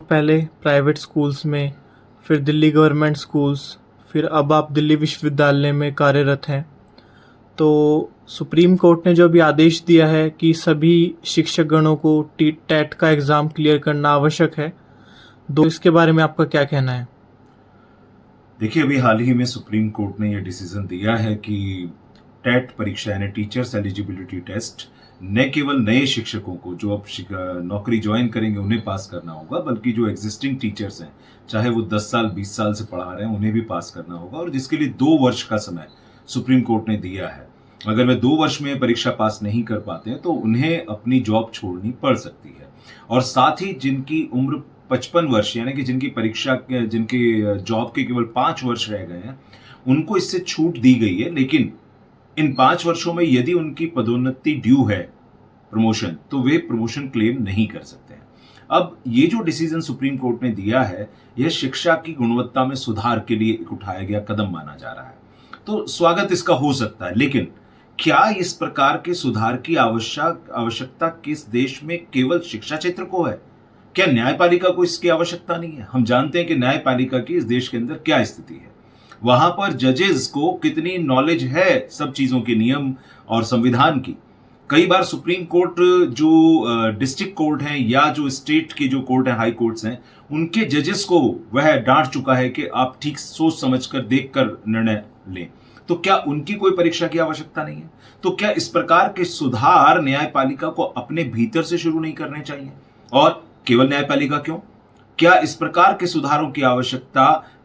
पहले private schools में, फिर दिल्ली गवर्नमेंट स्कूल्स, फिर अब आप दिल्ली विश्वविद्यालय में कार्यरत हैं। तो सुप्रीम कोर्ट ने जो अभी आदेश दिया है कि सभी शिक्षकगणों को टेट का एग्ज़ाम क्लियर करना आवश्यक है, तो इसके बारे में आपका क्या कहना है? देखिए, अभी हाल ही में सुप्रीम कोर्ट ने यह डिसीजन दिया है कि टेट परीक्षा यानी टीचर्स एलिजिबिलिटी टेस्ट न केवल नए शिक्षकों को जो अब नौकरी ज्वाइन करेंगे उन्हें पास करना होगा, बल्कि जो एग्जिस्टिंग टीचर्स हैं, चाहे वो 10 साल 20 साल से पढ़ा रहे हैं, उन्हें भी पास करना होगा। और जिसके लिए 2 वर्ष का समय सुप्रीम कोर्ट ने दिया है। अगर वे 2 वर्ष में परीक्षा पास नहीं कर पाते हैं तो उन्हें अपनी जॉब छोड़नी पड़ सकती है। और साथ ही जिनकी उम्र 55 वर्ष यानी कि जिनकी जॉब के केवल 5 वर्ष रह गए हैं, उनको इससे छूट दी गई है। लेकिन इन 5 वर्षों में यदि उनकी पदोन्नति ड्यू है, प्रमोशन, तो वे प्रमोशन क्लेम नहीं कर सकते हैं। अब ये जो डिसीजन सुप्रीम कोर्ट ने दिया है, यह शिक्षा की गुणवत्ता में सुधार के लिए एक उठाया गया कदम माना जा रहा है। तो स्वागत इसका हो सकता है, लेकिन क्या इस प्रकार के सुधार की आवश्यकता किस देश में केवल शिक्षा क्षेत्र को है? क्या न्यायपालिका को इसकी आवश्यकता नहीं है? हम जानते हैं कि न्यायपालिका की इस देश के अंदर क्या स्थिति है। वहां पर जजेस को कितनी नॉलेज है सब चीजों के, नियम और संविधान की। कई बार सुप्रीम कोर्ट जो डिस्ट्रिक्ट कोर्ट हैं या जो स्टेट के जो कोर्ट हैं, हाई कोर्ट्स हैं, उनके जजेस को वह डांट चुका है कि आप ठीक सोच समझकर देखकर निर्णय लें। तो क्या उनकी कोई परीक्षा की आवश्यकता नहीं है? तो क्या इस प्रकार के सुधार न्यायपालिका को अपने भीतर से शुरू नहीं करने चाहिए? और केवल न्यायपालिका क्यों, क्या इस प्रकार के सुधारों की आवश्यकता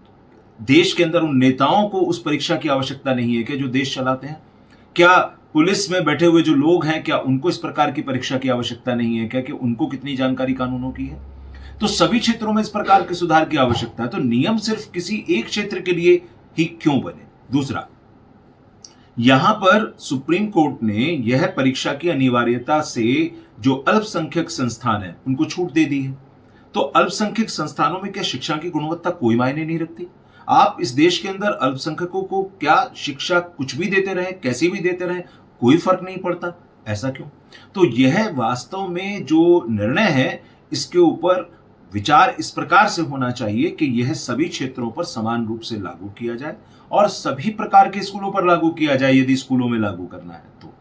देश के अंदर उन नेताओं को उस परीक्षा की आवश्यकता नहीं है क्या जो देश चलाते हैं? क्या पुलिस में बैठे हुए जो लोग हैं, क्या उनको इस प्रकार की परीक्षा की आवश्यकता नहीं है क्या कि उनको कितनी जानकारी कानूनों की है? तो सभी क्षेत्रों में इस प्रकार के सुधार की आवश्यकता है, तो नियम सिर्फ किसी एक क्षेत्र के लिए ही क्यों बने? दूसरा, यहां पर सुप्रीम कोर्ट ने यह परीक्षा की अनिवार्यता से जो अल्पसंख्यक संस्थान है उनको छूट दे दी है। तो अल्पसंख्यक संस्थानों में क्या शिक्षा की गुणवत्ता कोई मायने नहीं रखती? आप इस देश के अंदर अल्पसंख्यकों को क्या शिक्षा कुछ भी देते रहे, कैसी भी देते रहे, कोई फर्क नहीं पड़ता? ऐसा क्यों? तो यह वास्तव में जो निर्णय है, इसके ऊपर विचार इस प्रकार से होना चाहिए कि यह सभी क्षेत्रों पर समान रूप से लागू किया जाए और सभी प्रकार के स्कूलों पर लागू किया जाए, यदि स्कूलों में लागू करना है तो।